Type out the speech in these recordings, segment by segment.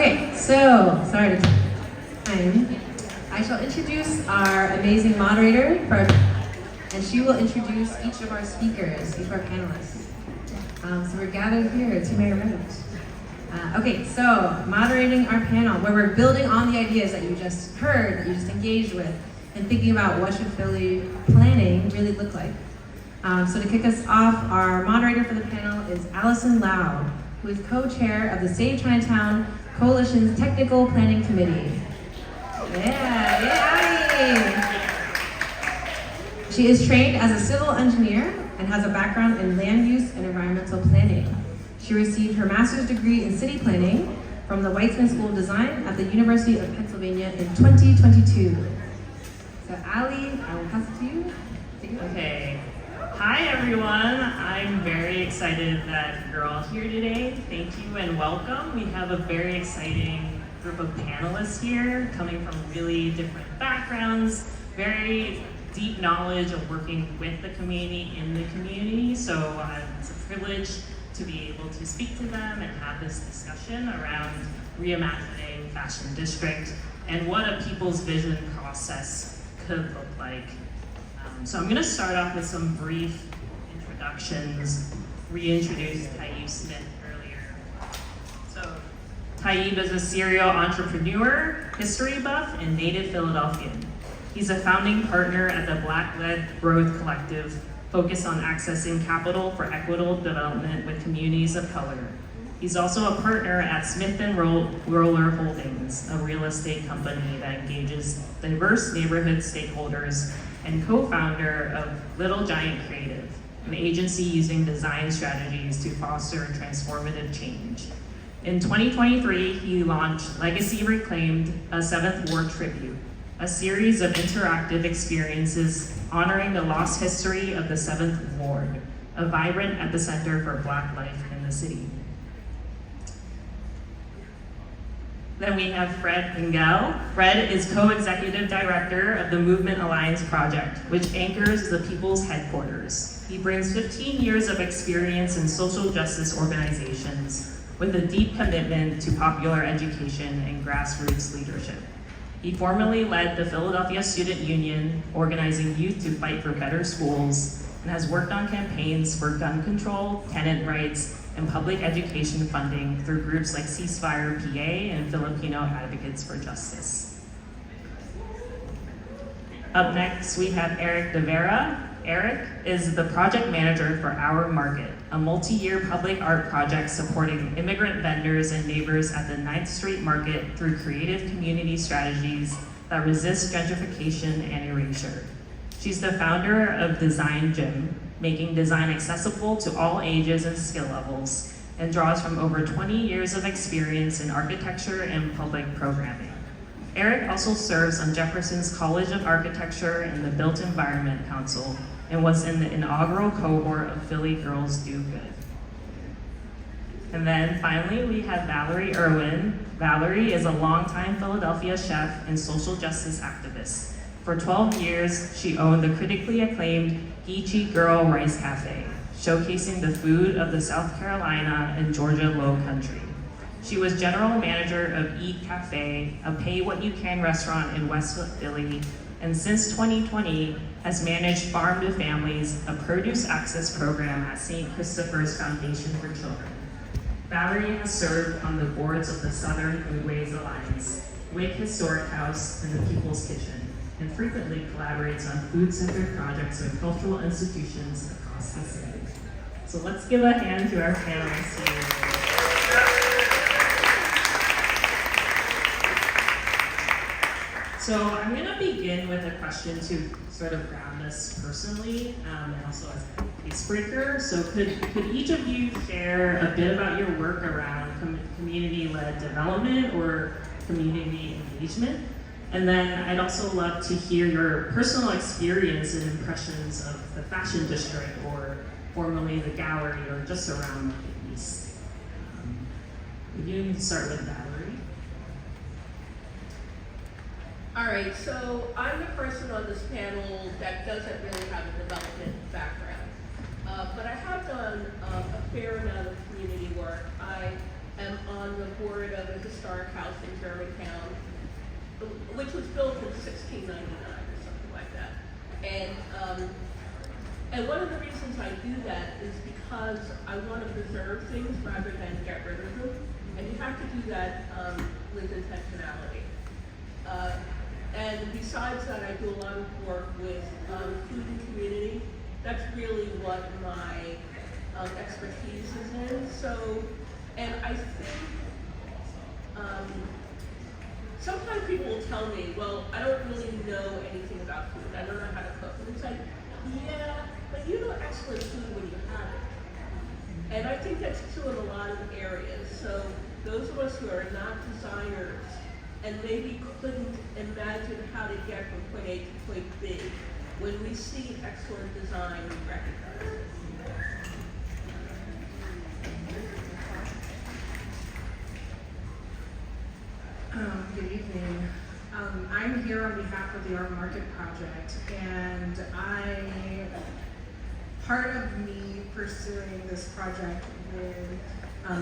Okay, so sorry to time. I shall introduce our amazing moderator, and she will introduce each of our speakers, each of our panelists. So we're gathered here to my right. Okay, so moderating our panel, where we're building on the ideas that you just heard, that you just engaged with, and thinking about what should Philly planning really look like. So to kick us off, our moderator for the panel is Allison Lau, who is co-chair of the Save Chinatown Coalition's Technical Planning Committee. She is trained as a civil engineer and has a background in land use and environmental planning. She received her master's degree in city planning from the Weitzman School of Design at the University of Pennsylvania in 2022. So Ali, I will pass it to you. Okay. Hi everyone. I'm very excited that you're all here today. Thank you and welcome. We have a very exciting group of panelists here coming from really different backgrounds, very deep knowledge of working with the community in the community. So it's a privilege to be able to speak to them and have this discussion around reimagining Fashion District and what a people's vision process could look like. So I'm going to start off with some brief introductions. Reintroduced Taib Smith earlier. So Taib is a serial entrepreneur, history buff, and native Philadelphian. He's a founding partner at the Black-led Growth Collective, focused on accessing capital for equitable development with communities of color. He's also a partner at Smith & Roller Holdings, a real estate company that engages diverse neighborhood stakeholders, and co-founder of Little Giant Creative, an agency using design strategies to foster transformative change. In 2023, he launched Legacy Reclaimed, a 7th Ward tribute, a series of interactive experiences honoring the lost history of the 7th Ward, a vibrant epicenter for Black life in the city. Then we have Fred Engel. Fred is co-executive director of the Movement Alliance Project, which anchors the People's Headquarters. He brings 15 years of experience in social justice organizations with a deep commitment to popular education and grassroots leadership. He formerly led the Philadelphia Student Union, organizing youth to fight for better schools, and has worked on campaigns for gun control, tenant rights, and public education funding through groups like Ceasefire PA and Filipino Advocates for Justice. Up next, we have Eric De Vera. Eric is the project manager for Our Market, a multi-year public art project supporting immigrant vendors and neighbors at the 9th Street Market through creative community strategies that resist gentrification and erasure. She's the founder of Design Gym, making design accessible to all ages and skill levels, and draws from over 20 years of experience in architecture and public programming. Eric also serves on Jefferson's College of Architecture and the Built Environment Council, and was in the inaugural cohort of Philly Girls Do Good. And then finally, we have Valerie Irwin. Valerie is a longtime Philadelphia chef and social justice activist. For 12 years, she owned the critically acclaimed Geechee Girl Rice Cafe, showcasing the food of the South Carolina and Georgia Low Country. She was general manager of Eat Cafe, a pay-what-you-can restaurant in West Philly, and since 2020 has managed Farm to Families, a produce access program at St. Christopher's Foundation for Children. Valerie has served on the boards of the Southern Foodways Alliance, Wake Historic House, and the People's Kitchen, and frequently collaborates on food-centered projects with cultural institutions across the city. So let's give a hand to our panelists here. So I'm going to begin with a question to sort of ground us personally, and also as a icebreaker. So could each of you share a bit about your work around community-led development or community engagement? And then I'd also love to hear your personal experience and impressions of the Fashion District, or formerly the Gallery, or just around the East. You can start with Valerie. All right, so I'm the person on this panel that doesn't really have a development background, but I have done a fair amount of community work. I am on on the board of a historic house in Germantown, which was built in 1699 or something like that. And one of the reasons I do that is because I want to preserve things rather than get rid of them. And you have to do that with intentionality. And besides that, I do a lot of work with food and community. That's really what my expertise is in. So, and I think sometimes people will tell me, well, I don't really know anything about food. I don't know how to cook. And it's like, yeah, but you know excellent food when you have it. And I think that's true in a lot of areas. So those of us who are not designers and maybe couldn't imagine how to get from point A to point B, when we see excellent design, we recognize it. Good evening. I'm here on behalf of the Art Market Project, and part of me pursuing this project with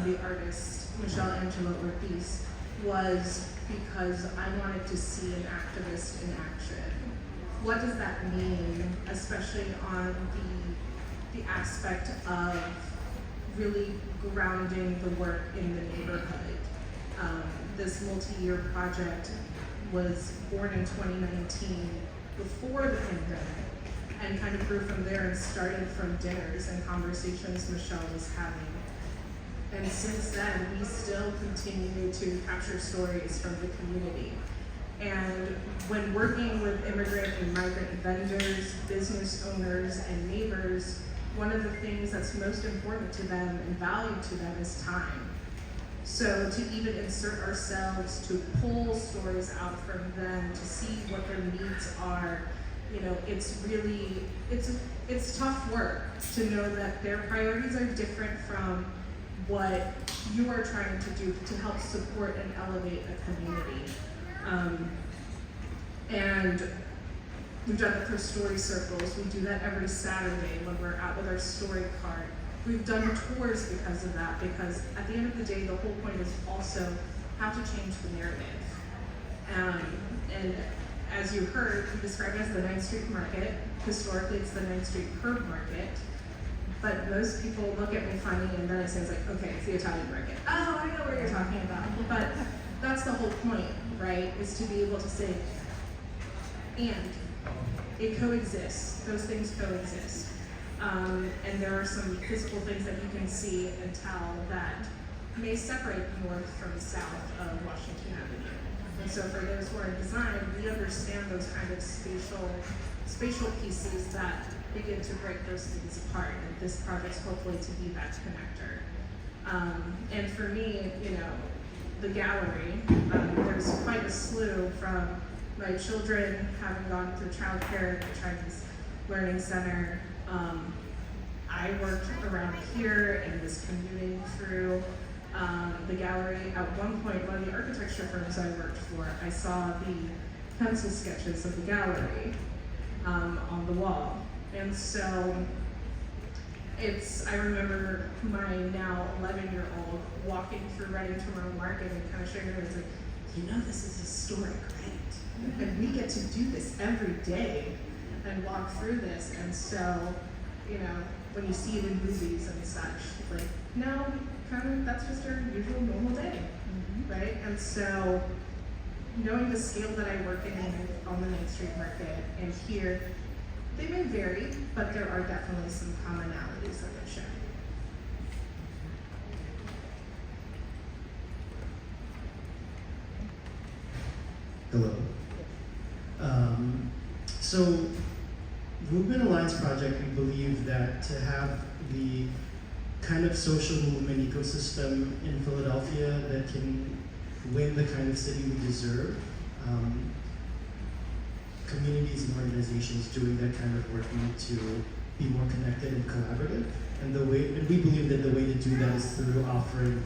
the artist Michelle Angelo Ortiz was because I wanted to see an activist in action. What does that mean, especially on the aspect of really grounding the work in the neighborhood? This multi-year project was born in 2019 before the pandemic and kind of grew from there and started from dinners and conversations Michelle was having. And since then, we still continue to capture stories from the community. And when working with immigrant and migrant vendors, business owners, and neighbors, one of the things that's most important to them and valued to them is time. So to even insert ourselves, to pull stories out from them, to see what their needs are, it's really, it's tough work to know that their priorities are different from what you are trying to do to help support and elevate a community. And we've done it through story circles. We do that every Saturday when we're out with our story card. We've done tours because of that, because at the end of the day, the whole point is also how to change the narrative. And as you heard, we describe it as the 9th Street Market. Historically, it's the 9th Street Herb Market. But most people look at me funny and then I say, it's like, okay, it's the Italian market. Oh, I know what you're talking about. But that's the whole point, right? Is to be able to say, and it coexists. Those things coexist. And there are some physical things that you can see and tell that may separate north from south of Washington Avenue. And so for those who are in design, we understand those kind of spatial pieces that begin to break those things apart. And this project's hopefully to be that connector. And for me, the gallery, there's quite a slew from my children having gone through childcare at the Chinese Learning Center. I worked around here and was commuting through the gallery. At one point, one of the architecture firms I worked for, I saw the pencil sketches of the gallery on the wall. And so I remember my now 11-year-old walking through Reading Tomorrow Market and kind of sharing it. It's like, this is historic, right? And we get to do this every day and walk through this. And so, when you see it in movies and such, like, no, kind of, that's just our usual normal day, right? And so, knowing the scale that I work in on the 9th Street Market and here, they may vary, but there are definitely some commonalities that they share. Hello. So, Movement Alliance Project, we believe that to have the kind of social movement ecosystem in Philadelphia that can win the kind of city we deserve, communities and organizations doing that kind of work need to be more connected and collaborative. And we believe that the way to do that is through offering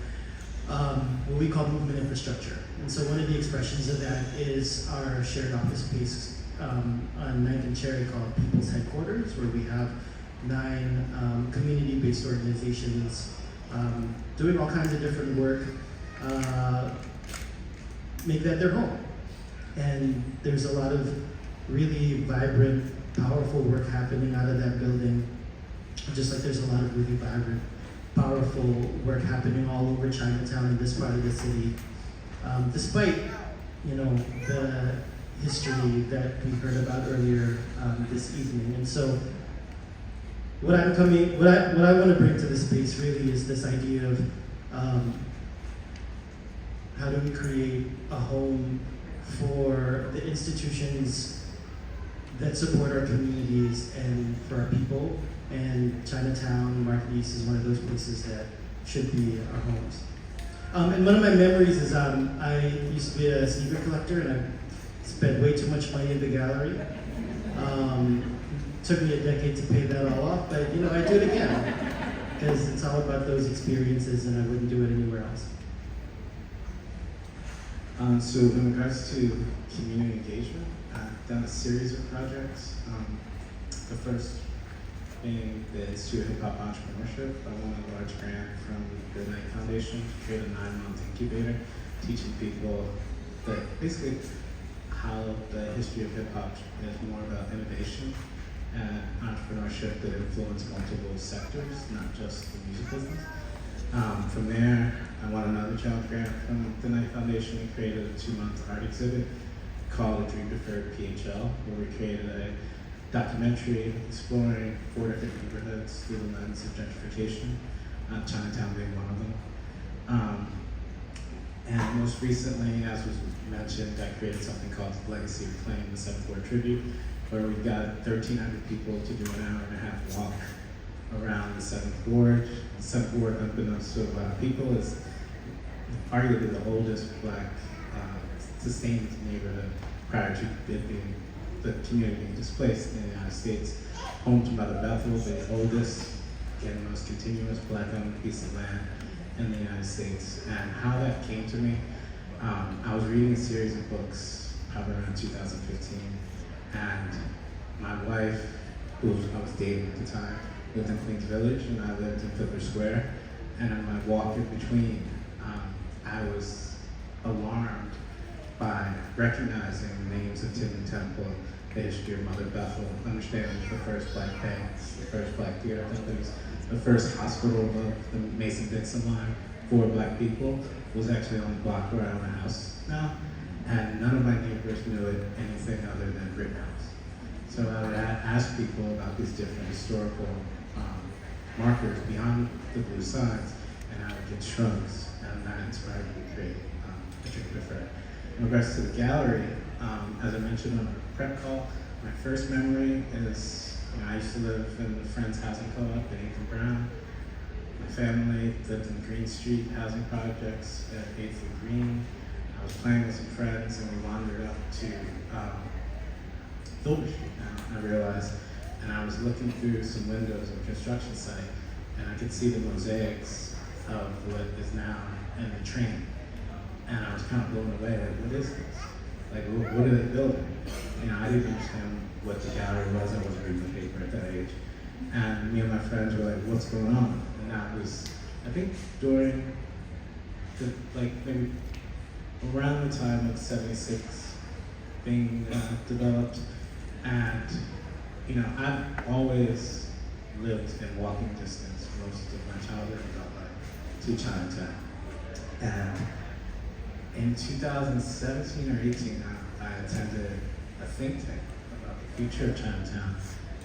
what we call movement infrastructure. And so one of the expressions of that is our shared office space on 9th and Cherry called People's Headquarters, where we have 9 community-based organizations doing all kinds of different work make that their home. And there's a lot of really vibrant, powerful work happening out of that building, just like there's a lot of really vibrant, powerful work happening all over Chinatown in this part of the city, despite, you know, the history that we heard about earlier this evening. And so, what I want to bring to this space really is this idea of how do we create a home for the institutions that support our communities and for our people. And Chinatown, Market East is one of those places that should be our homes. And one of my memories is I used to be a sneaker collector, and I spent way too much money in the gallery. Took me a decade to pay that all off, but you know, I do it again because it's all about those experiences, and I wouldn't do it anywhere else. So in regards to community engagement, I've done a series of projects. The first being the Institute of Hip Hop Entrepreneurship. I won a large grant from the Knight Foundation to create a 9-month incubator, teaching people that basically how the history of hip hop is more about innovation and entrepreneurship that influence multiple sectors, not just the music business. From there, I won another child grant from the Knight Foundation and created a 2-month art exhibit called A Dream Deferred PHL, where we created a documentary exploring 4 different neighborhoods through the lens of gentrification, Chinatown being one of them. And most recently, as was mentioned, I created something called Legacy Reclaim, the 7th Ward Tribute, where we got 1,300 people to do an hour-and-a-half walk around the 7th Ward. The 7th Ward, unbeknownst to a lot of people, is arguably the oldest Black sustained neighborhood prior to it being the community being displaced in the United States. Home to Mother Bethel, the oldest, again, most continuous Black-owned piece of land in the United States. And how that came to me, I was reading a series of books probably around 2015, and my wife, who I was dating at the time, lived in Queens Village, and I lived in Fiddler Square. And on my walk in between, I was alarmed by recognizing the names of Tiverton Temple, the history of Mother Bethel, understanding the first Black banks, the first Black theater companies, the first hospital of the Mason-Dixon line for Black people was actually on the block where I own a house now, and none of my neighbors knew it anything other than Rittenhouse. So I would ask people about these different historical markers beyond the blue signs, and I would get shrugs, and that inspired me to create a Dream Deferred. In regards to the gallery, as I mentioned on our prep call, my first memory is, I used to live in the Friends Housing Co-op in Ethan Brown. My family lived in Green Street housing projects at 8th and Green. I was playing with some friends, and we wandered up to Filbert Street now, I realized, and I was looking through some windows of a construction site, and I could see the mosaics of what is now in the train. And I was kind of blown away, like, what is this? Like, what are they building? I didn't understand what the gallery was. I wasn't reading the paper at that age. And me and my friends were like, what's going on? And that was, I think, during maybe around the time of 76 being developed. And, I've always lived in walking distance most of my childhood and adult life to Chinatown. And in 2017 or 18, I attended a think tank about the future of Chinatown,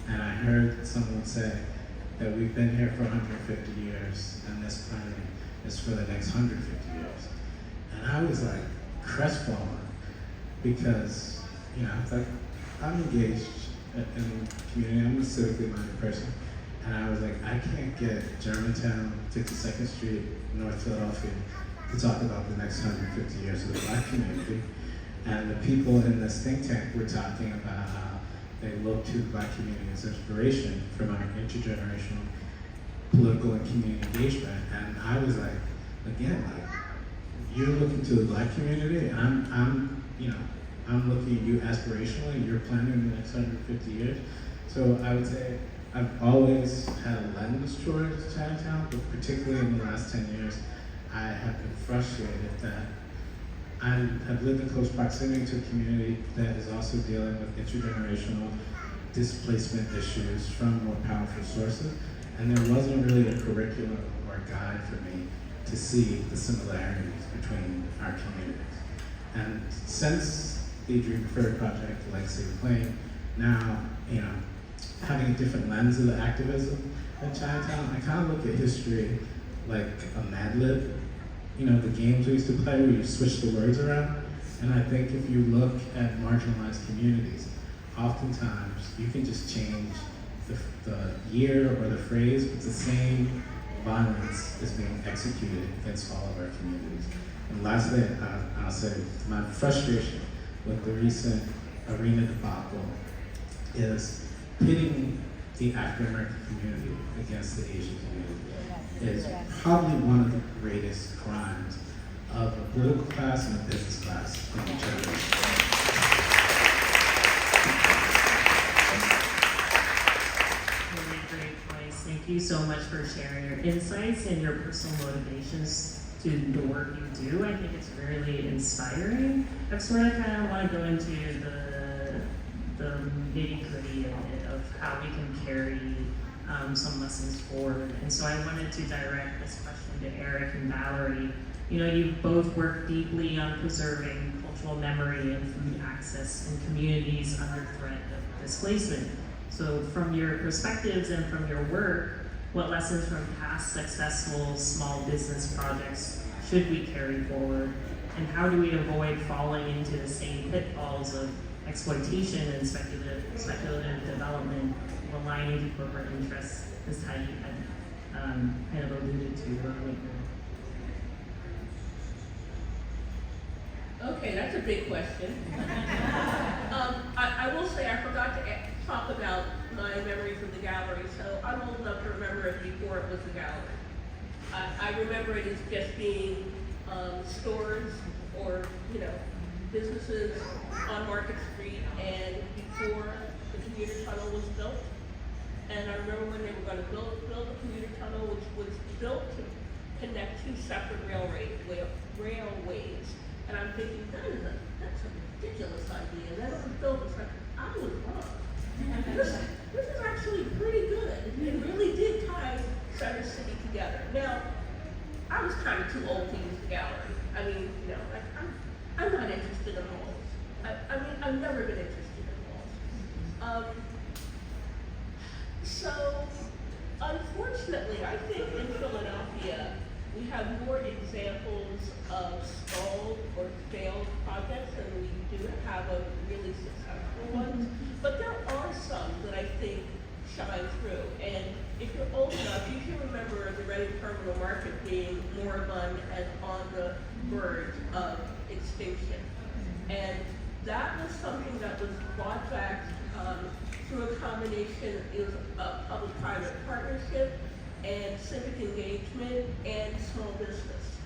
and I heard someone say that we've been here for 150 years, and this planning is for the next 150 years. And I was like crestfallen because, it's like I'm engaged in the community. I'm a civically minded person, and I was like, I can't get Germantown, 52nd Street, North Philadelphia to talk about the next 150 years of the Black community. And the people in this think tank were talking about how they look to the Black community as inspiration from our intergenerational political and community engagement. And I was like, again, you're looking to the Black community, and I'm looking at you aspirationally, you're planning the next 150 years. So I would say I've always had a lens towards Chinatown, but particularly in the last 10 years, I have been frustrated that I have lived in close proximity to a community that is also dealing with intergenerational displacement issues from more powerful sources, and there wasn't really a curriculum or a guide for me to see the similarities between our communities. And since the Dream Preferred Project, the Legacy of Plain, now, having a different lens of the activism in Chinatown, I kind of look at history like a Mad Lib. The games we used to play where you switch the words around. And I think if you look at marginalized communities, oftentimes you can just change the year or the phrase, but the same violence is being executed against all of our communities. And lastly, I'll say my frustration with the recent arena debacle is pitting the African American community against the Asian community is probably one of the greatest crimes of a political class and a business class in each other. Really great points. Thank you so much for sharing your insights and your personal motivations to the work you do. I think it's really inspiring. I sort of kind of want to go into the nitty-gritty of how we can carry some lessons forward. And so I wanted to direct this question to Eric and Valerie. You've both worked deeply on preserving cultural memory and food access in communities under threat of displacement. So from your perspectives and from your work, what lessons from past successful small business projects should we carry forward? And how do we avoid falling into the same pitfalls of exploitation and speculative development, aligning to corporate interests, as Heidi had kind of alluded to earlier? Okay, that's a big question. I will say I forgot to talk about my memories of the gallery, so I'm old enough to remember it before it was a gallery. I remember it as just being stores or businesses on Market Street, and before the commuter tunnel was built. And I remember when they were going to build the commuter tunnel, which was built to connect two separate railways. And I'm thinking, that's a ridiculous idea. And then it was built, it's like, I was wrong. This is actually pretty good. It really did tie Center City together. Now, I was kind of too old to use the gallery. I mean, I'm not interested in malls. I've never been interested in malls. So, unfortunately, I think in Philadelphia, we have more examples of stalled or failed projects than we do have of really successful ones. But there are some that I think shine through. And if you're old enough, you can remember the Reading Terminal Market being moribund and on the verge of extinction. And that was something that was brought back through a combination of public-private partnership and civic engagement and small business.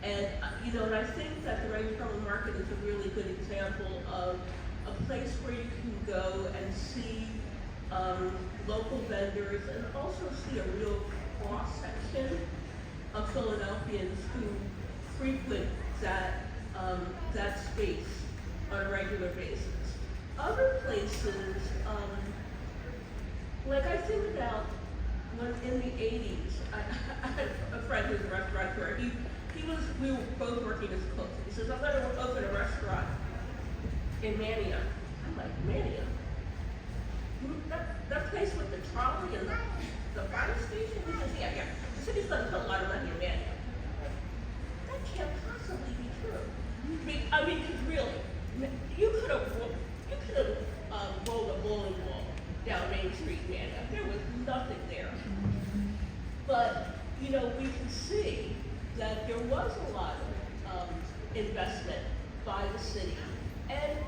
And and I think that the Reading Terminal Market is a really good example of a place where you can go and see local vendors and also see a real cross-section of Philadelphians who frequent that space on a regular basis. Other places, like I think about when in the 80s, I had a friend who's a restaurateur. We were both working as cooks. He says, I'm gonna open a restaurant in Manio. I'm like, Manio? That place with the trolley and the fire station? He says, yeah. The city's gonna put a lot of money in Manio. That can't possibly be true. Because really, you could have rolled a bowling ball down Main Street, Manio. There was nothing there. But, we can see that there was a lot of investment by the city. And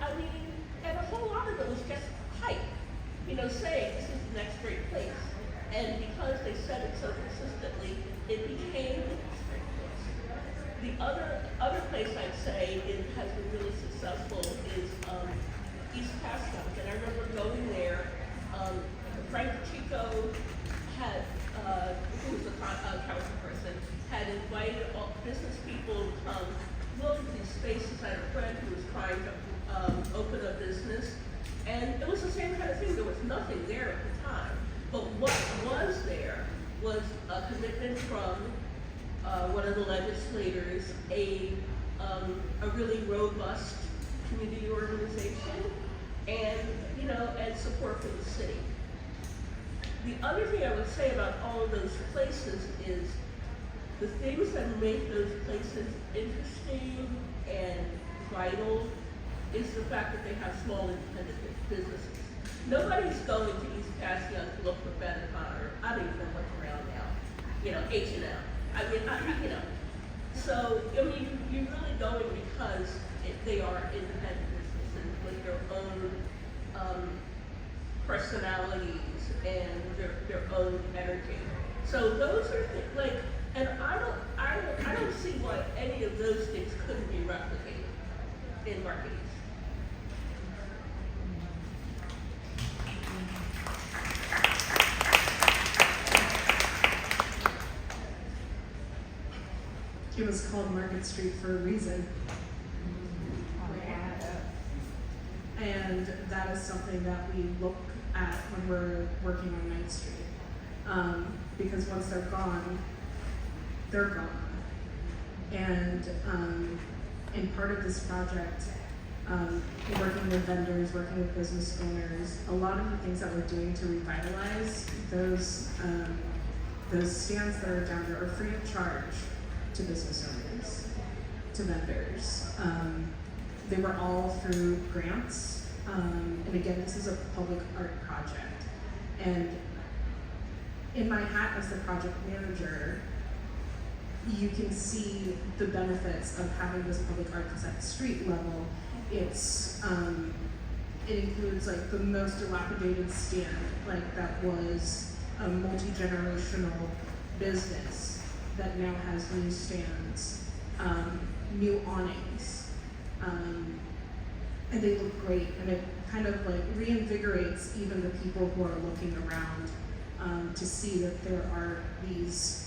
a whole lot of it was just hype, saying this is the next great place. And because they said it so consistently, it became the next great place. The other place I'd say has been really successful is East Pasco. And I remember going there, Frank Chico had, who was a council person, had invited all business people come look at these spaces. I had a friend who was trying to open a business, and it was the same kind of thing. There was nothing there at the time, but what was there was a commitment from one of the legislators, a really robust community organization, and and support for the city. The other thing I would say about all of those places is the things that make those places interesting and vital is the fact that they have small independent businesses. Nobody's going to East Passion to look for Benetton, or I don't even know what's around now, H&M. So, you're really going because they are independent businesses with their own personalities and their own energy. So those are things and I don't see why any of those things couldn't be replicated in marketing. It was called Market Street for a reason. And that is something that we look at when we're working on 9th Street. Because once they're gone, they're gone. And in part of this project, working with vendors, working with business owners, a lot of the things that we're doing to revitalize those stands that are down there are free of charge to business owners, to vendors. They were all through grants. And again, this is a public art project. And in my hat as the project manager, you can see the benefits of having this public art because at the street level, it includes the most dilapidated stand, that was a multi-generational business that now has new stands, new awnings, and they look great, and it kind of reinvigorates even the people who are looking around to see that there are these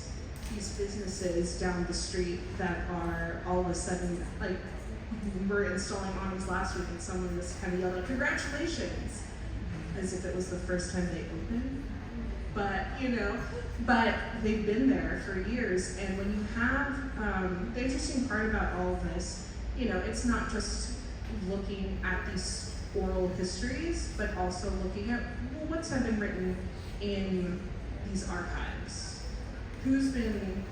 businesses down the street that are all of a sudden we were installing awnings last week and someone was kind of yelling, "Congratulations," as if it was the first time they opened. But but they've been there for years, and when you have the interesting part about all of this, it's not just looking at these oral histories, but also looking at what's been written in these archives. Who's been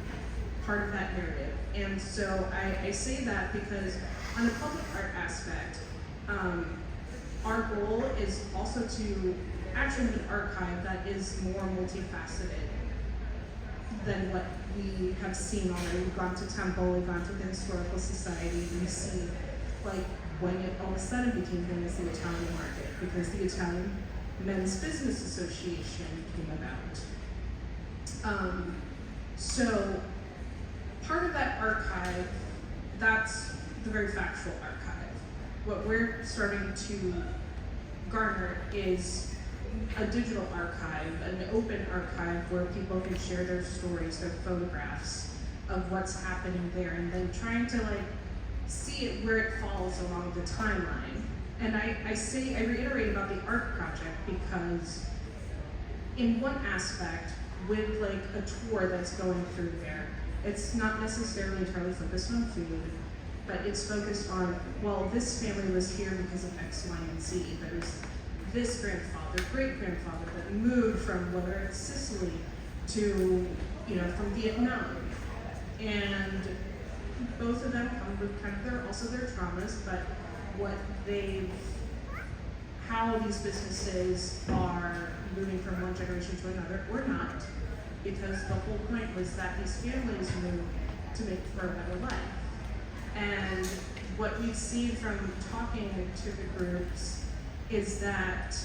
part of that narrative? And so I say that because on the public art aspect, our goal is also to actually have an archive that is more multifaceted than what we have seen already. We've gone to Temple, we've gone to the Historical Society, we see when it all of a sudden became known as the Italian market, because the Italian Men's Business Association came about. So part of that archive, that's the very factual archive. What we're starting to garner is a digital archive, an open archive where people can share their stories, their photographs of what's happening there, and then trying to see it where it falls along the timeline. And I reiterate about the art project because in one aspect, with a tour that's going through there, it's not necessarily entirely focused on food, but it's focused on, well, this family was here because of X, Y, and Z. There's this grandfather, great-grandfather that moved from whether it's Sicily to, from Vietnam. And both of them come with kind of also their traumas, but how these businesses are moving from one generation to another, or not, because the whole point was that these families moved to make for a better life. And what we've seen from talking to the groups is that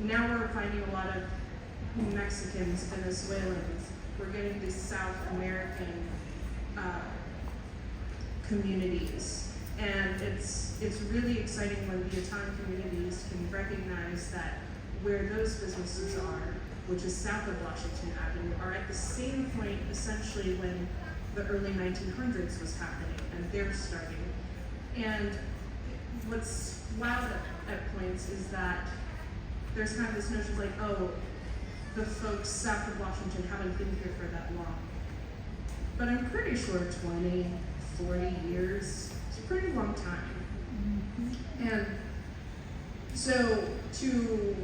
now we're finding a lot of Mexicans, Venezuelans, we're getting these South American communities. And it's really exciting when the Italian communities can recognize that where those businesses are, which is south of Washington Avenue, are at the same point essentially when the early 1900s was happening, and they're starting. And what's wild at points is that there's kind of this notion of like, oh, the folks south of Washington haven't been here for that long. But I'm pretty sure 20, 40 years is a pretty long time. And so to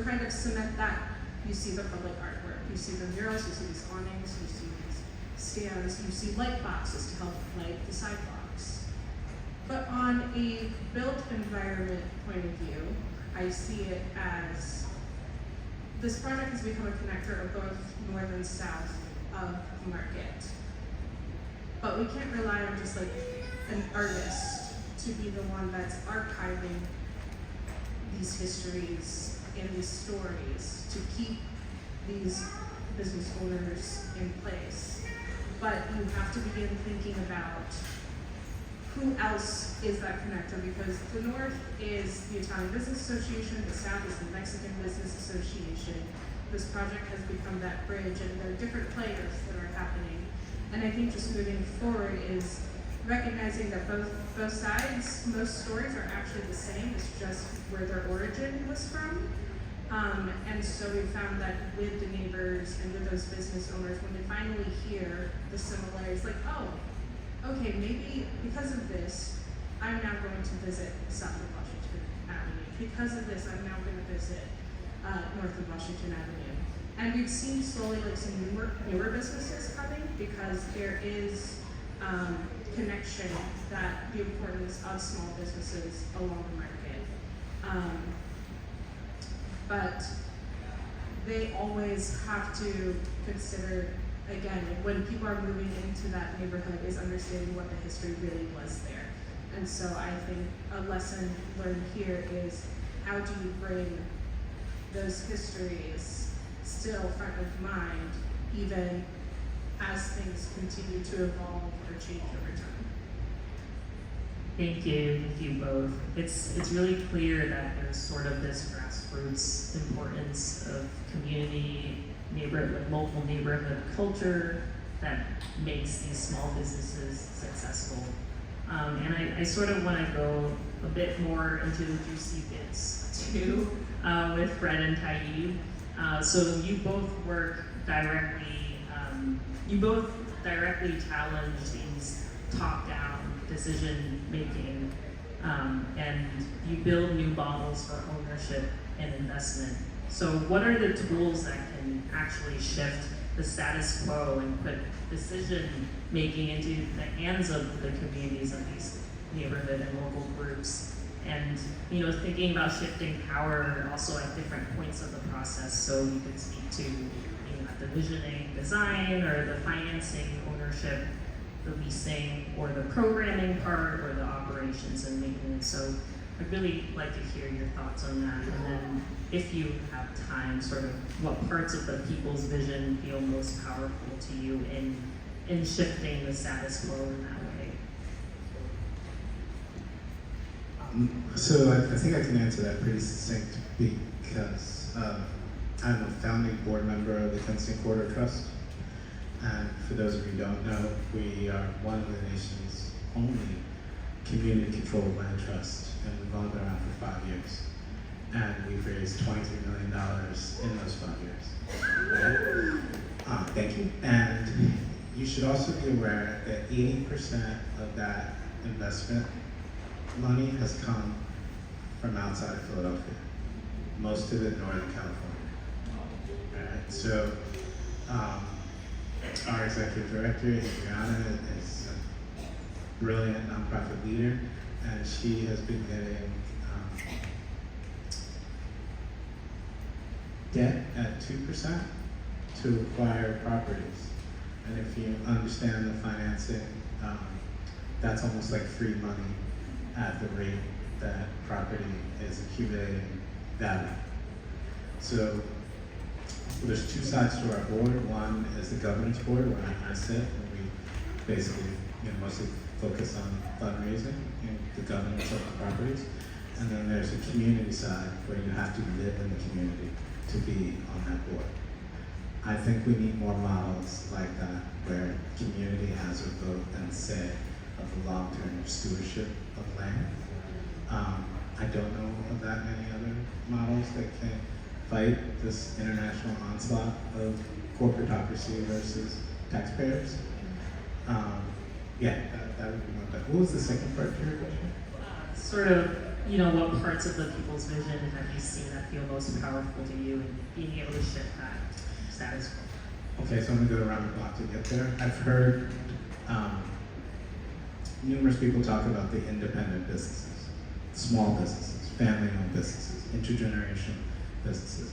kind of cement that, you see the public artwork, you see the murals, you see these awnings, you see these stands, you see light boxes to help light the sidewalks. But on a built environment point of view, I see it as this project has become a connector of both north and south of the market. But we can't rely on just like an artist to be the one that's archiving these histories and these stories to keep these business owners in place. But you have to begin thinking about who else is that connector, because the north is the Italian Business Association, the south is the Mexican Business Association. This project has become that bridge, and there are different players that are happening. And I think just moving forward is recognizing that both sides, most stories are actually the same, it's just where their origin was from. And so we found that with the neighbors and with those business owners, when they finally hear the similarities, like, oh, okay, maybe because of this, I'm now going to visit south of Washington Avenue. Because of this, I'm now going to visit north of Washington Avenue. And we've seen slowly like some newer businesses coming because there is connection that the importance of small businesses along the market. But they always have to consider, again, when people are moving into that neighborhood, is understanding what the history really was there. And so I think a lesson learned here is how do you bring those histories still front of mind, even as things continue to evolve or change over time. Thank you both. It's really clear that there's sort of this grassroots importance of community, neighborhood, local neighborhood culture that makes these small businesses successful. And I sort of want to go a bit more into the juicy bits too with Fred and Taib. So you both work directly, you both directly challenge these top-down decision making, and you build new models for ownership and investment. So what are the tools that can actually shift the status quo and put decision making into the hands of the communities of these neighborhood and local groups? And thinking about shifting power also at different points of the process. So you can speak to the visioning, design, or the financing, ownership, the leasing, or the programming part, or the operations and maintenance. So I'd really like to hear your thoughts on that. And then if you have time, sort of what parts of the people's vision feel most powerful to you in shifting the status quo in that way. So I think I can answer that pretty succinct because I'm a founding board member of the Kensington Corridor Trust. And for those of you who don't know, we are one of the nation's only community-controlled land trusts, and we've only been around for 5 years. And we've raised $23 million in those 5 years. Thank you. And you should also be aware that 80% of that investment money has come from outside of Philadelphia, most of it Northern California. All right, so our executive director, Adriana, is a brilliant nonprofit leader, and she has been getting debt at 2% to acquire properties. And if you understand the financing, that's almost like free money at the rate that property is accumulating value. So there's two sides to our board. One is the governance board, where I sit, and we basically mostly focus on fundraising and the governance of the properties. And then there's a community side where you have to live in the community to be on that board. I think we need more models like that, where community has long-term stewardship of land. I don't know of that many other models that can fight this international onslaught of corporatocracy versus taxpayers. That would be my bet. What was the second part to your question? Sort of, what parts of the people's vision have you seen that feel most powerful to you in being able to shift that status quo? Okay, so I'm gonna go around the block to get there. I've heard numerous people talk about the independent businesses, small businesses, family-owned businesses, intergenerational businesses.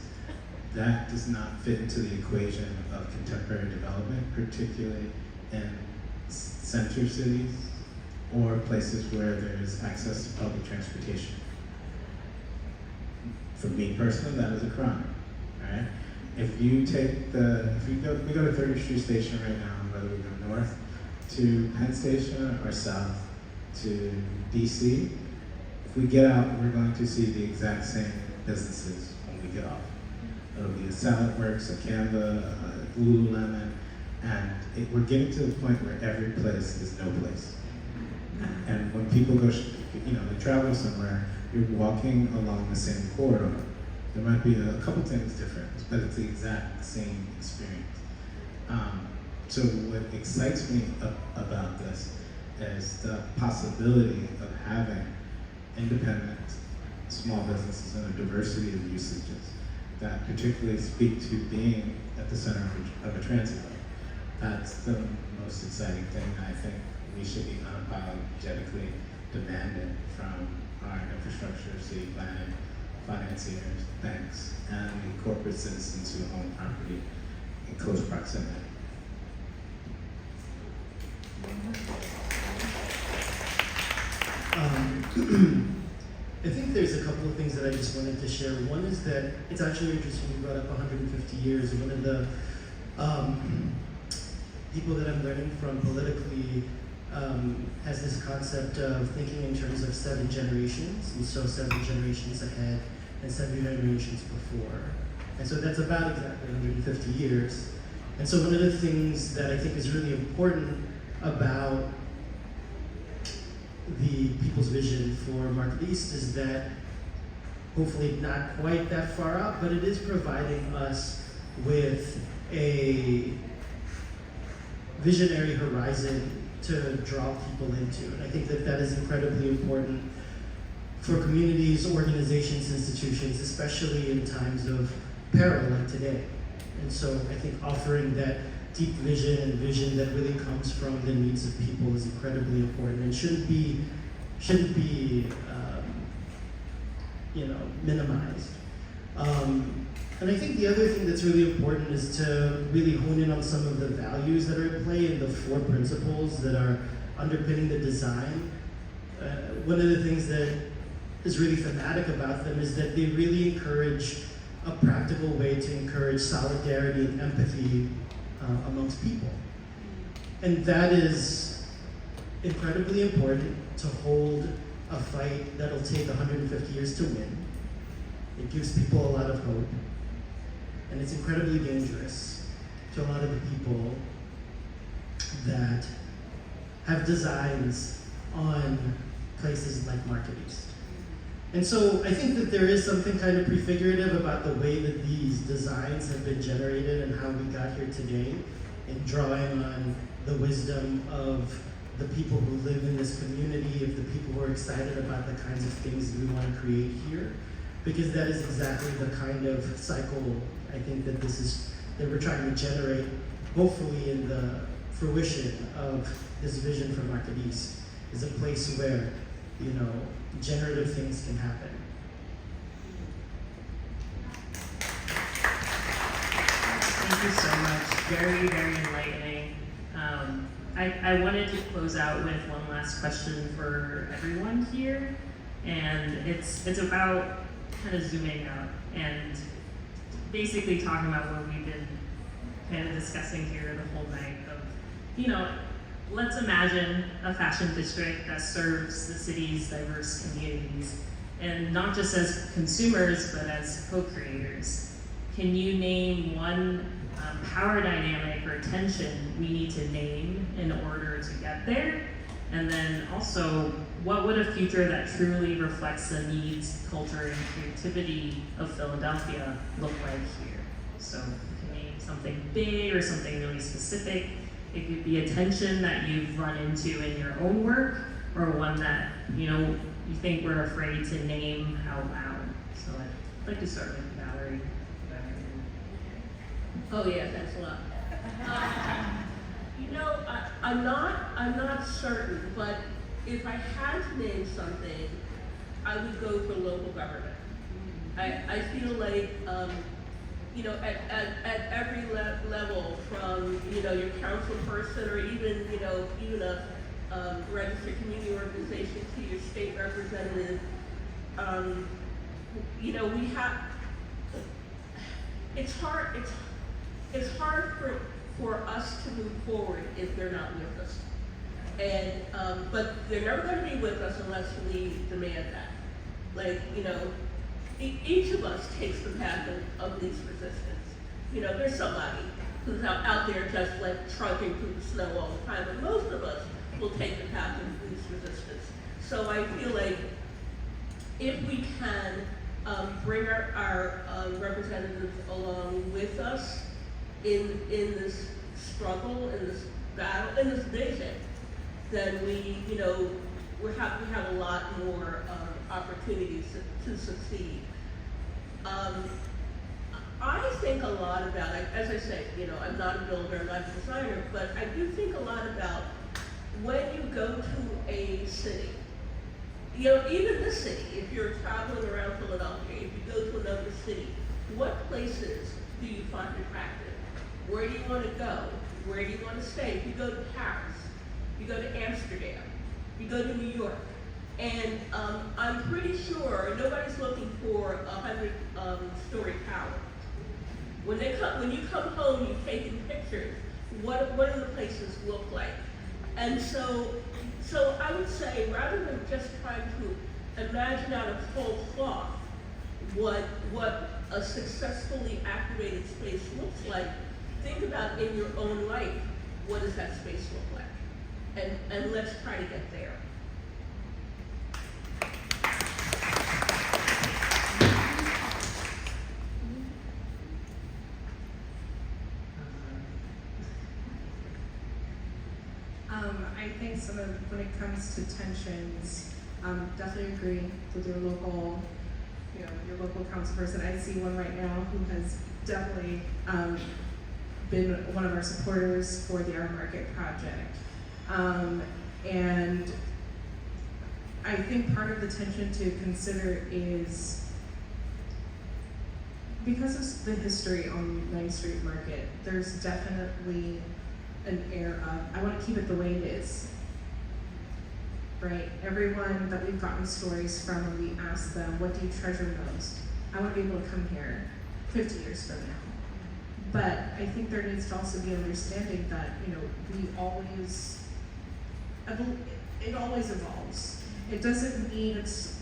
That does not fit into the equation of contemporary development, particularly in center cities or places where there's access to public transportation. For me personally, that is a crime, right? If we go to 30th Street Station right now, whether we go north to Penn Station or south to DC, if we get out, we're going to see the exact same businesses when we get off. It'll be a Salad Works, a Canva, a Lululemon, and we're getting to the point where every place is no place. And when people go, they travel somewhere, you're walking along the same corridor. There might be a couple things different, but it's the exact same experience. So what excites me about this is the possibility of having independent small businesses and a diversity of usages that particularly speak to being at the center of a transit hub. That's the most exciting thing I think we should be unapologetically demanding from our infrastructure, city planning, financiers, banks, and the corporate citizens who own property in close proximity. I think there's a couple of things that I just wanted to share. One is that it's actually interesting you brought up 150 years. One of the people that I'm learning from politically has this concept of thinking in terms of 7 generations, and so 7 generations ahead and 7 generations before. And so that's about exactly 150 years. And so one of the things that I think is really important about the people's vision for Market East is that hopefully not quite that far out, but it is providing us with a visionary horizon to draw people into. And I think that that is incredibly important for communities, organizations, institutions, especially in times of peril like today. And so I think offering that deep vision and vision that really comes from the needs of people is incredibly important and shouldn't be minimized. And I think the other thing that's really important is to really hone in on some of the values that are at play and the 4 principles that are underpinning the design. One of the things that is really thematic about them is that they really encourage a practical way to encourage solidarity and empathy amongst people. And that is incredibly important to hold a fight that'll take 150 years to win. It gives people a lot of hope. And it's incredibly dangerous to a lot of the people that have designs on places like Market East. And so I think that there is something kind of prefigurative about the way that these designs have been generated and how we got here today, in drawing on the wisdom of the people who live in this community, of the people who are excited about the kinds of things that we want to create here, because that is exactly the kind of cycle I think that that we're trying to generate, hopefully in the fruition of this vision for Market East, is a place where, generative things can happen. Thank you so much. Very, very enlightening. I wanted to close out with one last question for everyone here, and it's about kind of zooming out and basically talking about what we've been kind of discussing here the whole night of, let's imagine a fashion district that serves the city's diverse communities, and not just as consumers, but as co-creators. Can you name one power dynamic or tension we need to name in order to get there? And then also, what would a future that truly reflects the needs, culture, and creativity of Philadelphia look like here? So it can be something big or something really specific. It could be a tension that you've run into in your own work, or one that, you know, you think we're afraid to name out loud. So I'd like to start with Valerie. Oh yeah, thanks a lot. You know, I'm not certain, but if I had to name something, I would go for local government. I feel like, you know, at every level, from, you know, your council person, or even, you know, even a registered community organization, to your state representative, you know, we have, it's hard for us to move forward if they're not with us. And, but they're never gonna be with us unless we demand that. Like, you know, each of us takes the path of least resistance. You know, there's somebody who's out there just like trudging through the snow all the time, but most of us will take the path of least resistance. So I feel like if we can bring our representatives along with us in this struggle, in this battle, in this vision, then we, you know, we have a lot more opportunities to succeed. I think a lot about, as I say, you know, I'm not a builder, I'm not a designer, but I do think a lot about when you go to a city, you know, even this city, if you're traveling around Philadelphia, if you go to another city, what places do you find attractive? Where do you want to go? Where do you want to stay? If you go to Paris, you go to Amsterdam, you go to New York, and I'm pretty sure nobody's looking for a 100-story tower. When you come home, you've taken pictures. What do the places look like? And so I would say, rather than just trying to imagine out of whole cloth what a successfully activated space looks like, think about in your own life, what does that space look like? And let's try to get there. I think when it comes to tensions, definitely agree with your local, you know, your local council person. I see one right now who has definitely been one of our supporters for the Our Market project. And I think part of the tension to consider is because of the history on 9th Street Market, there's definitely an air of, I want to keep it the way it is, right? Everyone that we've gotten stories from, and we ask them, what do you treasure most? I want to be able to come here 50 years from now. But I think there needs to also be understanding that, you know, it always evolves. It doesn't mean it's,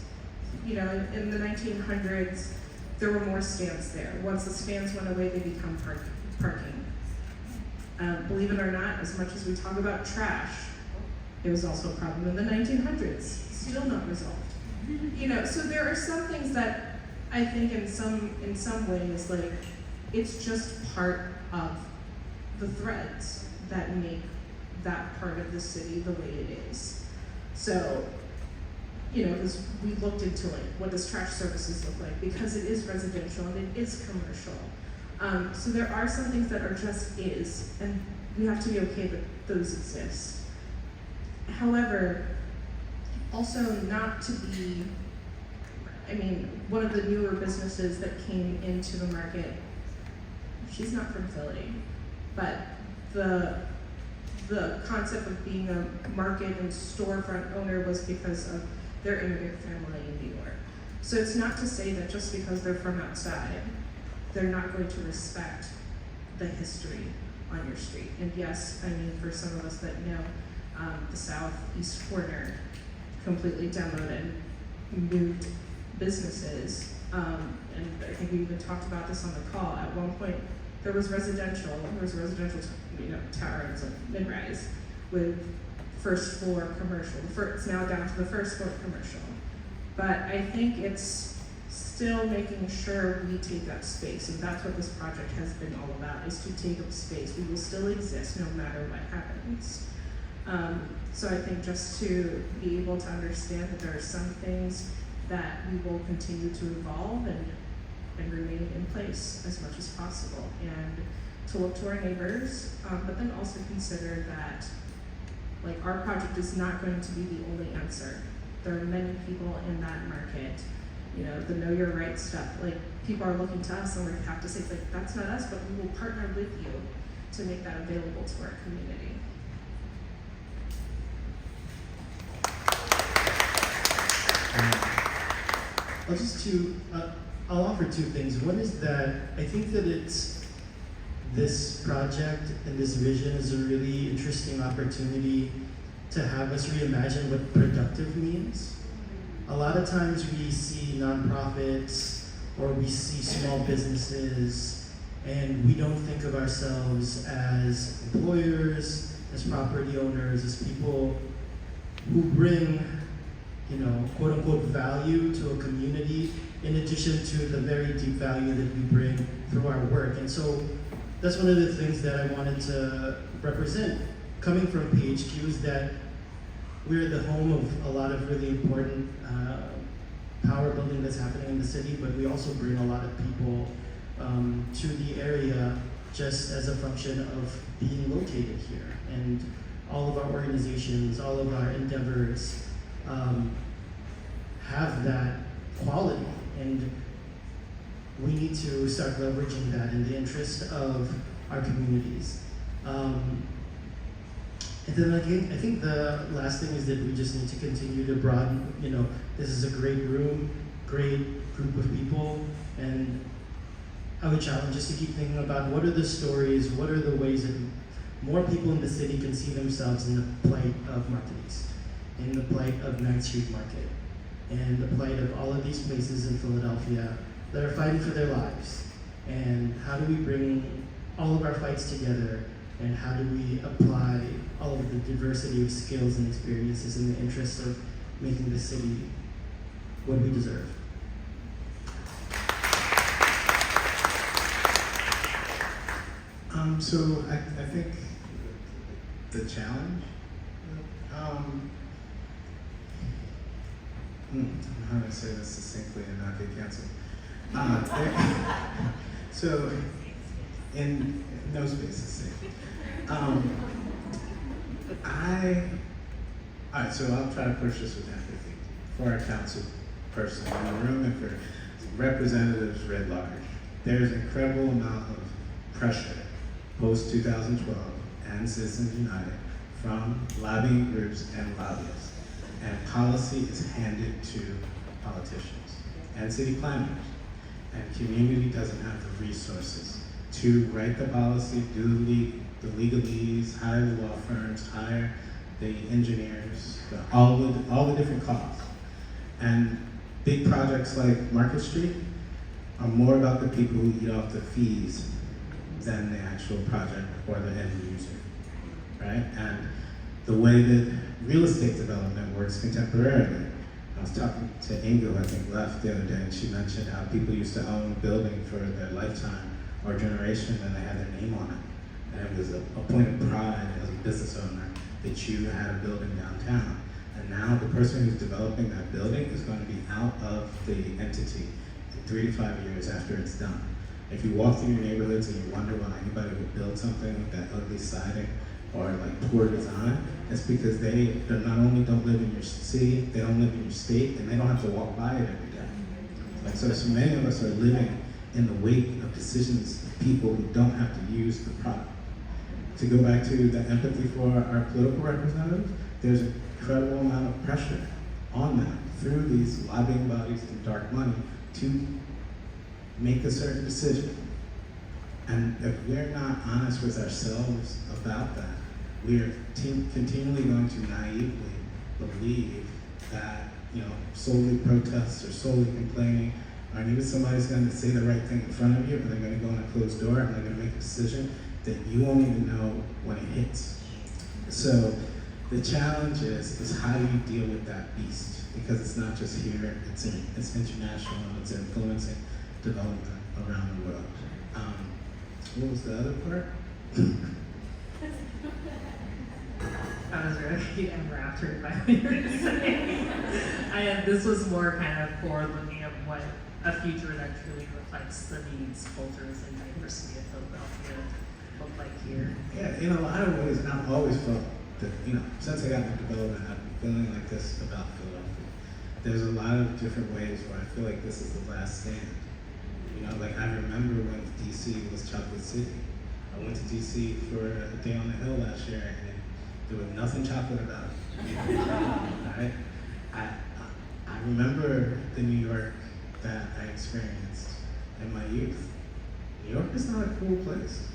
you know, in the 1900s, there were more stands there. Once the stands went away, they become parking. Believe it or not, as much as we talk about trash, it was also a problem in the 1900s, still not resolved. You know, so there are some things that I think in some ways, like, it's just part of the threads that make that part of the city the way it is. So, you know, because we looked into it, what does trash services look like? Because it is residential and it is commercial. So there are some things that are just is, and we have to be okay that those exist. However, also not to be, I mean, one of the newer businesses that came into the market, she's not from Philly, but the concept of being a market and storefront owner was because of their immigrant family in New York. So it's not to say that just because they're from outside, they're not going to respect the history on your street. And yes, I mean, for some of us that know, the southeast corner completely demoed and moved businesses. And I think we even talked about this on the call. At one point, there was residential, you know, towers of mid-rise with first floor commercial. It's now down to the first floor commercial. But I think it's still making sure we take up space, and that's what this project has been all about, is to take up space. We will still exist no matter what happens. So I think just to be able to understand that there are some things that we will continue to evolve and remain in place as much as possible, and to look to our neighbors, but then also consider that like our project is not going to be the only answer. There are many people in that market, you know, the know your rights stuff, like people are looking to us and we have to say like, that's not us, but we will partner with you to make that available to our community. I'll offer two things. One is that I think that this project and this vision is a really interesting opportunity to have us reimagine what productive means. A lot of times we see nonprofits or we see small businesses and we don't think of ourselves as employers, as property owners, as people who bring, you know, quote unquote value to a community in addition to the very deep value that we bring through our work. And so that's one of the things that I wanted to represent coming from PHQ, is that we're the home of a lot of really important power building that's happening in the city, but we also bring a lot of people to the area just as a function of being located here. And all of our organizations, all of our endeavors have that quality, and we need to start leveraging that in the interest of our communities. And then I think the last thing is that we just need to continue to broaden, you know, this is a great room, great group of people, and I would challenge us to keep thinking about what are the stories, what are the ways that more people in the city can see themselves in the plight of Market East, in the plight of 9th Street Market, and the plight of all of these places in Philadelphia that are fighting for their lives. And how do we bring all of our fights together, and how do we apply all of the diversity of skills and experiences in the interest of making the city what we deserve? So I think the challenge, how do I say this succinctly and not get canceled? So, in no space is safe. Alright, so I'll try to push this with empathy for our council person in the room and for representatives writ large. There's an incredible amount of pressure post-2012 and Citizens United from lobbying groups and lobbyists. And policy is handed to politicians and city planners. And community doesn't have the resources to write the policy, do the legalese, hire the law firms, hire the engineers, all the different costs. And big projects like Market Street are more about the people who eat off the fees than the actual project or the end user, right? And the way that real estate development works contemporarily. I was talking to Ingo, I think left the other day, and she mentioned how people used to own a building for their lifetime or generation, and they had their name on it. And it was a point of pride as a business owner that you had a building downtown. And now the person who's developing that building is going to be out of the entity in 3 to 5 years after it's done. If you walk through your neighborhoods and you wonder why anybody would build something with that ugly siding or like poor design, it's because they not only don't live in your city, they don't live in your state, and they don't have to walk by it every day. Like, so many of us are living in the wake of decisions of people who don't have to use the product. To go back to the empathy for our political representatives, there's an incredible amount of pressure on them through these lobbying bodies and dark money to make a certain decision. And if we're not honest with ourselves about that, we are continually going to naively believe that, solely protests or solely complaining, or maybe somebody's going to say the right thing in front of you, or they're going to go in a closed door and they're going to make a decision that you won't even know when it hits. So The challenge is how do you deal with that beast? Because it's not just here, it's international, it's influencing development around the world. What was the other part? I was really enraptured by what you were saying. This was more kind of forward-looking of what a future that truly reflects the needs, cultures, and diversity of Philadelphia look like here. Yeah, in a lot of ways, and I've always felt that, since I got into development, I've been feeling like this about Philadelphia. There's a lot of different ways where I feel like this is the last stand. Like I remember when DC was Chocolate City. I went to DC for a day on the hill last year, and there was nothing chocolate about it. Right? I remember the New York that I experienced in my youth. New York is not a cool place.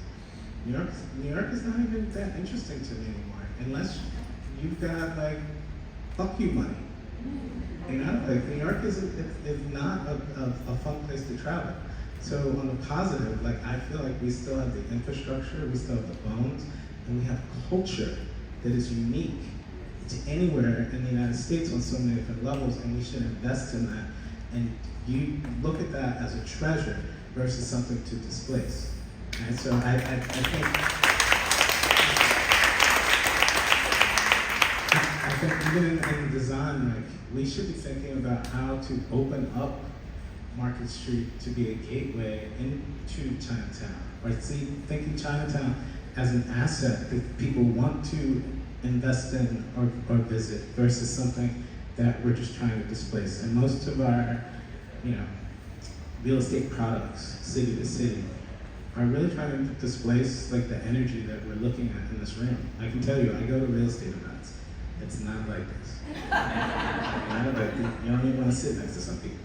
New York is not even that interesting to me anymore, unless you've got like fuck you money. Like New York is not a fun place to travel. So on the positive, like I feel like we still have the infrastructure, we still have the bones, and we have culture that is unique to anywhere in the United States on so many different levels, and we should invest in that. And you look at that as a treasure versus something to displace. And so I think even in design, like we should be thinking about how to open up Market Street to be a gateway into Chinatown, or thinking Chinatown as an asset that people want to invest in or visit versus something that we're just trying to displace. And most of our, real estate products, city to city, are really trying to displace like the energy that we're looking at in this room. I can tell you, I go to real estate events. It's not like this. You don't even want to sit next to some people.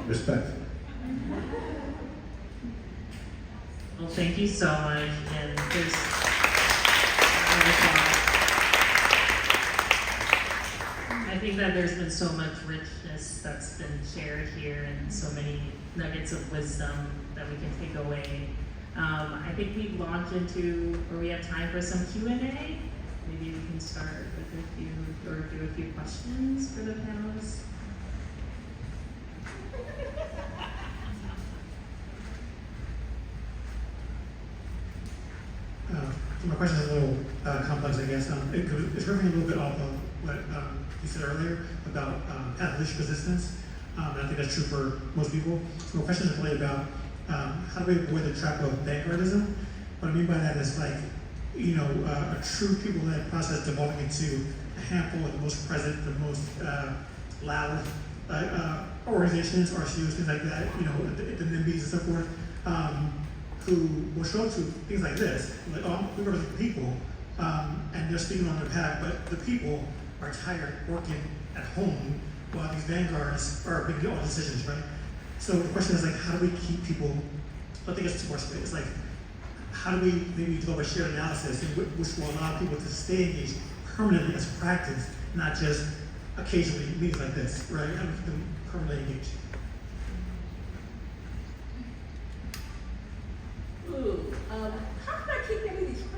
Respectful. Well, thank you so much, and there's I think that there's been so much richness that's been shared here, and so many nuggets of wisdom that we can take away. I think we launch into, or we have time for some Q&A. Maybe we can start with a few, or do a few questions for the panelists. My question is a little complex, I guess. It's riffing a little bit off of what you said earlier about pathologic resistance. And I think that's true for most people. So my question is really about how do we avoid the trap of vanguardism? What I mean by that is like, a true people-led process devolving into a handful of the most present, the most loud organizations, RCUs, things like that, the NIMBYs and so forth, who will show up to things like this, like, oh, we represent the people, and they're speaking on their behalf, but the people are tired working at home while these vanguards are making all decisions, right? So the question is like, how do we keep people, I think it's more space, like, how do we maybe develop a shared analysis which will allow people to stay engaged permanently as a practice, not just occasionally meetings like this, right? How do we keep them permanently engaged? Ooh, how can I keep getting these questions?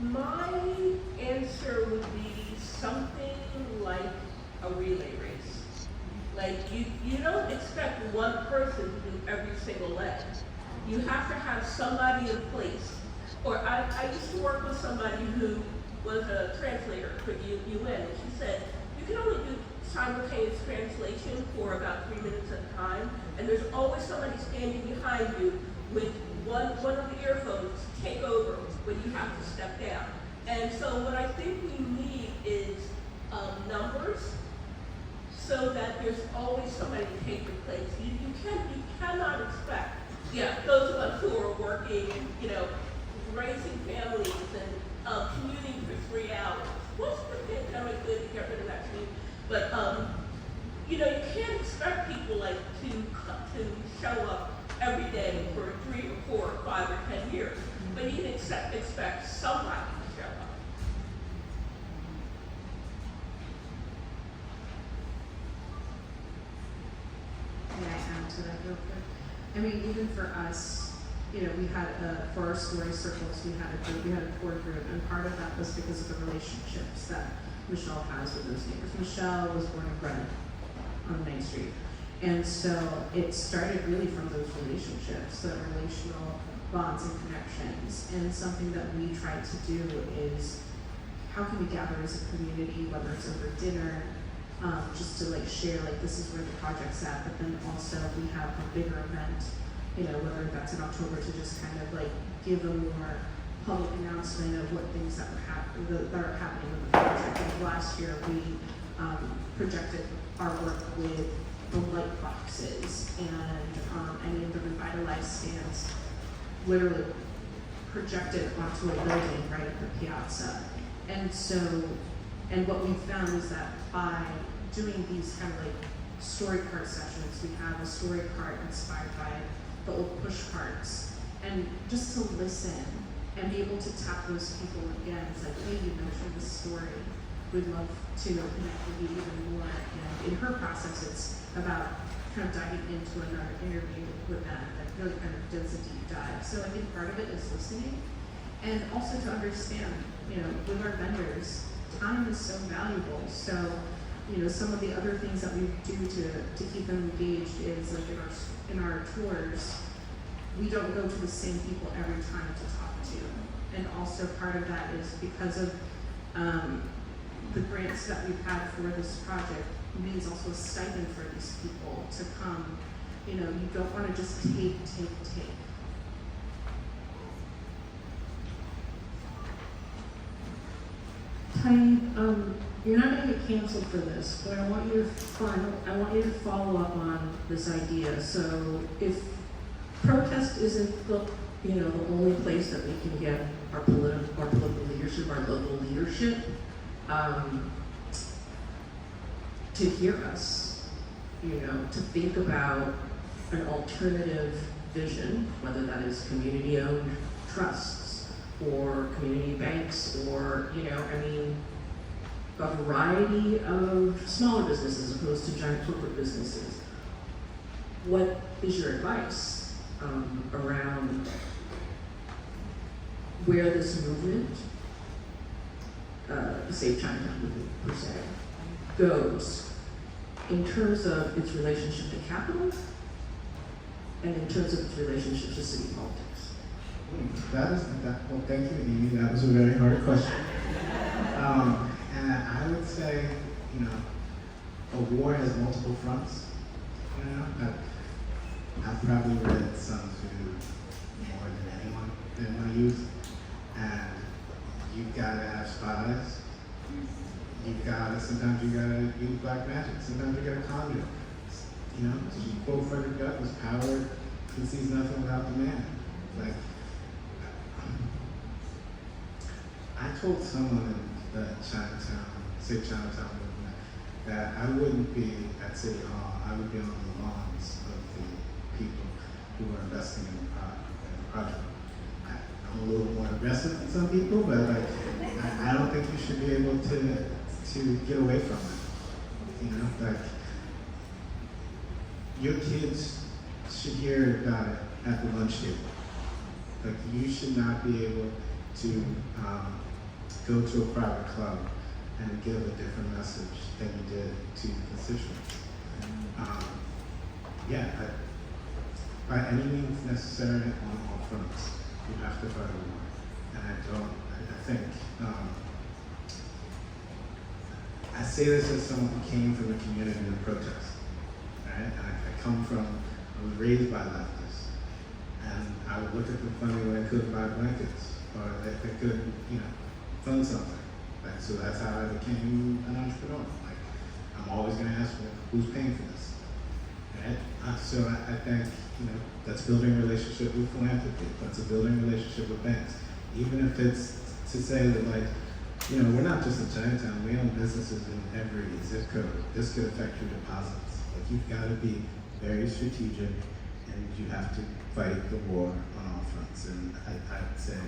My answer would be something like a relay race. Like you don't expect one person to do every single leg. You have to have somebody in place. Or I used to work with somebody who was a translator for UN, and she said, you can only do simultaneous translation for about 3 minutes at a time, and there's always somebody standing behind you with one of the earphones to take over when you have to step down. And so what I think we need is numbers, so that there's always somebody to take your place. You cannot expect, those of us who are working and raising families and commuting for 3 hours. What's the pandemic did to get rid of that too? But you can't expect people like to show up every day for 3 or 4 or 5 or 10 years. But you can expect somebody to show up. May I add to that real quick? I mean, even for us, we had for our story circles, we had a core group, and part of that was because of the relationships that Michelle has with those neighbors. Michelle was born and bred on Main Street. And so it started really from those relationships, the relational bonds and connections. And something that we try to do is, how can we gather as a community, whether it's over dinner, just to share, this is where the project's at, but then also we have a bigger event, whether that's in October, to just kind of give a more public announcement of what things that are happening with the project. Like last year, we projected our work with the light boxes and any of the revitalized stands, literally projected onto a building right at the piazza. And what we found is that by doing these kind of story card sessions, we have a story card inspired by the old push carts, and just to listen and be able to tap those people again. It's hey, you mentioned this story. We'd love to connect with you even more. And in her process, it's about kind of diving into another interview with them that really kind of does a deep dive. So I think part of it is listening, and also to understand, with our vendors, time is so valuable. So, some of the other things that we do to keep them engaged is in our tours, we don't go to the same people every time to talk to. And also part of that is because of the grants that we've had for this project means also a stipend for these people to come. You don't want to just take. Tiny, you're not going to get canceled for this, but I want you to follow up on this idea. So if protest isn't the only place that we can get our political leadership, our local leadership, to hear us, to think about an alternative vision, whether that is community-owned trusts or community banks or, a variety of smaller businesses as opposed to giant corporate businesses. What is your advice around where this movement, the Save Chinatown movement per se, goes in terms of its relationship to capital and in terms of its relationship to city politics? Well, thank you, Amy. That was a very hard question. And I would say, a war has multiple fronts. I've probably read Sun Tzu more than anyone in my youth, and you've got to have spies. Sometimes you gotta use black magic. Sometimes you gotta conjure. To quote Frederick Douglass, power concedes nothing without demand. I told someone in the Save Chinatown movement that I wouldn't be at City Hall. I would be on the lawns of the people who are investing in the project. I'm a little more aggressive than some people, but I don't think you should be able to get away from it. Your kids should hear about it at the lunch table. You should not be able to go to a private club and give a different message than you did to your constituents. By any means necessary on all fronts, you have to fight a war. And I think, I say this as someone who came from a community of protest, right? I was raised by leftists, and I would look at them funny when I couldn't buy blankets, or they couldn't, fund something. So that's how I became an entrepreneur. I'm always gonna ask, who's paying for this, right? So I think, that's building a relationship with philanthropy, that's a building relationship with banks. Even if it's to say that we're not just in Chinatown, we own businesses in every zip code. This could affect your deposits. You've got to be very strategic, and you have to fight the war on all fronts. And I'd say,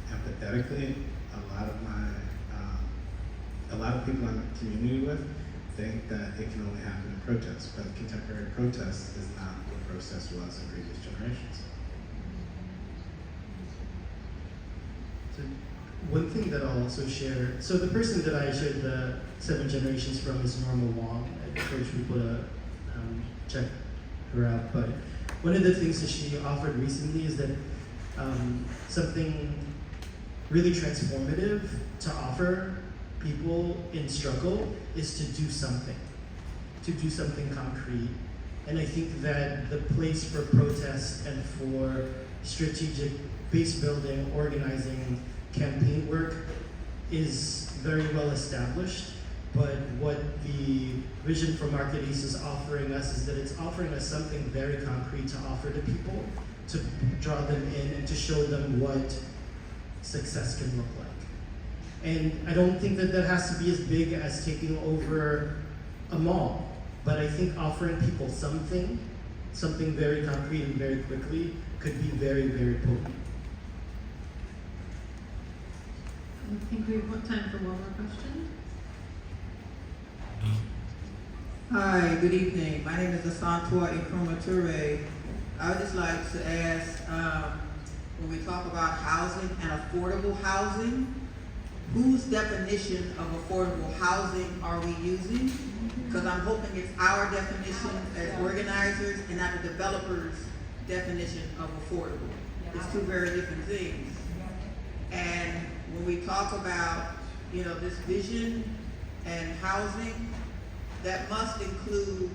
empathetically, a lot of people I'm in community with think that it can only happen in protests, but contemporary protest is not what protest was in previous generations. So one thing that I'll also share, so the person that I shared the 7 generations from is Norma Wong. I encourage people to check her out. But one of the things that she offered recently is that something really transformative to offer people in struggle is to do something concrete. And I think that the place for protest and for strategic base building, organizing, campaign work is very well established. But what the Vision for Market East is offering us is that it's offering us something very concrete to offer to people, to draw them in and to show them what success can look like. And I don't think that that has to be as big as taking over a mall, but I think offering people something very concrete and very quickly could be very, very potent. I think we have time for one more question. Hi, good evening. My name is Asantua Nkrumah Toure. I would just like to ask, when we talk about housing and affordable housing, whose definition of affordable housing are we using? Because I'm hoping it's our definition as organizers and not the developer's definition of affordable. It's two very different things. And when we talk about, this vision and housing, that must include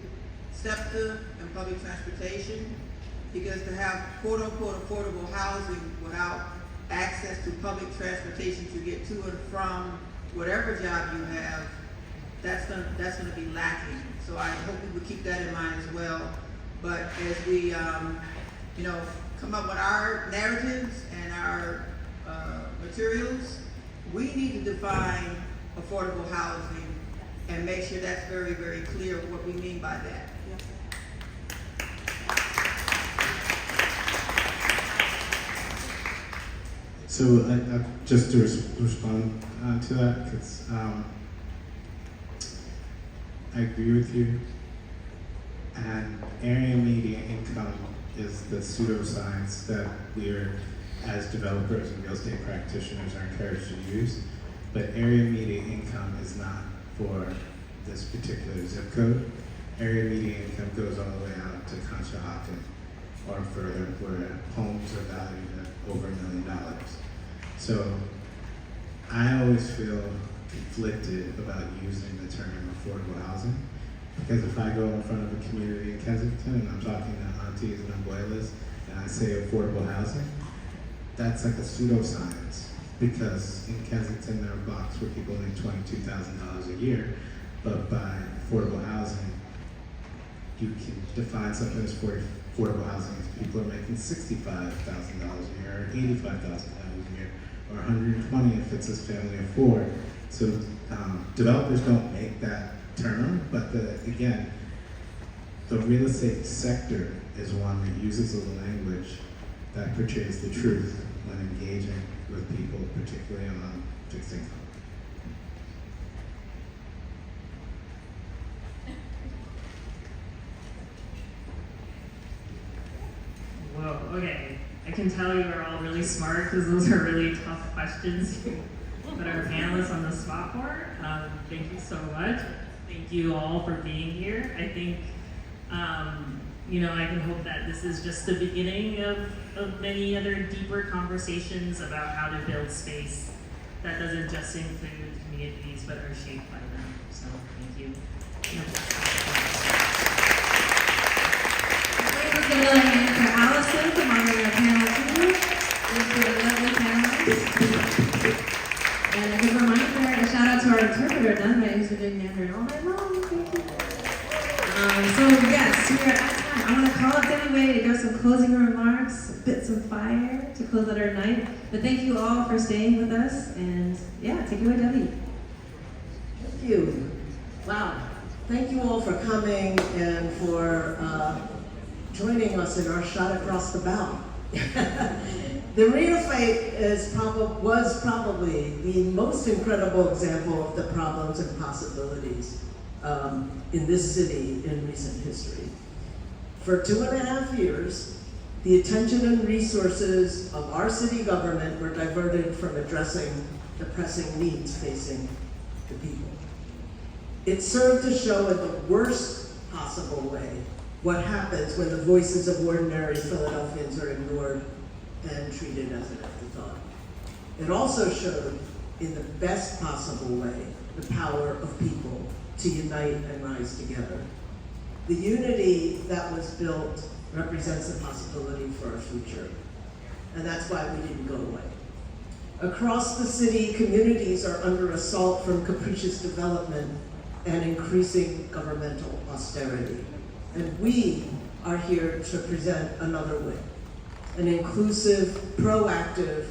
SEPTA and public transportation, because to have quote unquote affordable housing without access to public transportation to get to and from whatever job you have, that's gonna be lacking. So I hope we would keep that in mind as well. But as we come up with our narratives and our materials, we need to define affordable housing and make sure that's very, very clear what we mean by that. So just to respond to that, because I agree with you. And area median income is the pseudoscience that we're, as developers and real estate practitioners, are encouraged to use. But area median income is not for this particular zip code. Area median income goes all the way out to Conshohocken or further, where homes are valued at over $1 million. So I always feel conflicted about using the term affordable housing, because if I go in front of a community in Kensington and I'm talking to aunties and abuelas and I say affordable housing, that's like a pseudoscience, because in Kensington there are blocks where people make $22,000 a year, but by affordable housing, you can define something as affordable housing as people are making $65,000 a year, or $85,000 a year, or $120,000 if it's a family of 4. So developers don't make that term, but again, the real estate sector is one that uses a language that portrays the truth when engaging with people, particularly on fixed income. Whoa, okay. I can tell you are all really smart because those are really tough questions that our panelists on the spot for. Thank you so much. Thank you all for being here. I think, I can hope that this is just the beginning of many other deeper conversations about how to build space that doesn't just include communities but are shaped by them. So thank you. Let's give another hand for Allison for moderating our panel 2. Thanks for the lovely panelists. And a good reminder, a shout out to our interpreter, Nunma, who's been doing Mandarin all night long. Thank you. So yes, we are at time. I'm going to call up anyway to give some closing remarks, bits of fire to close out our night. But thank you all for staying with us, and yeah, take it away, Debbie. Thank you. Wow. Thank you all for coming and for joining us in our shot across the bow. The Arena fight was probably the most incredible example of the problems and possibilities in this city in recent history. For 2.5 years, the attention and resources of our city government were diverted from addressing the pressing needs facing the people. It served to show in the worst possible way what happens when the voices of ordinary Philadelphians are ignored and treated as an afterthought. It also showed in the best possible way the power of people to unite and rise together. The unity that was built represents a possibility for our future, and that's why we didn't go away. Across the city, communities are under assault from capricious development and increasing governmental austerity. And we are here to present another way, an inclusive, proactive,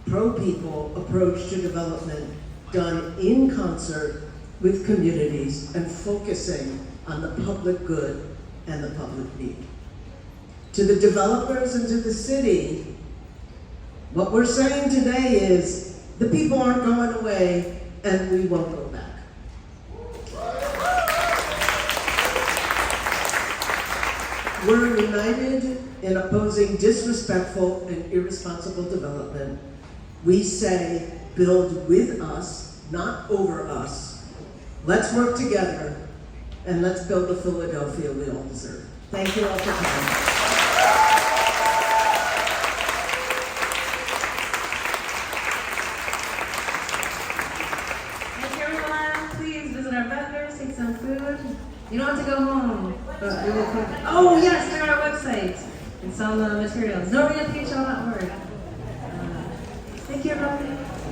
pro-people approach to development done in concert with communities and focusing on the public good and the public need. To the developers and to the city, what we're saying today is the people aren't going away and we won't go back. We're united in opposing disrespectful and irresponsible development. We say, build with us, not over us. Let's work together, and let's build the Philadelphia we all deserve. Thank you all for coming. Thank you, everyone. Please visit our vendors, take some food. You don't have to go home, but we will come. Oh yes, check out our website and some materials. No relocation on that word. Thank you, everyone.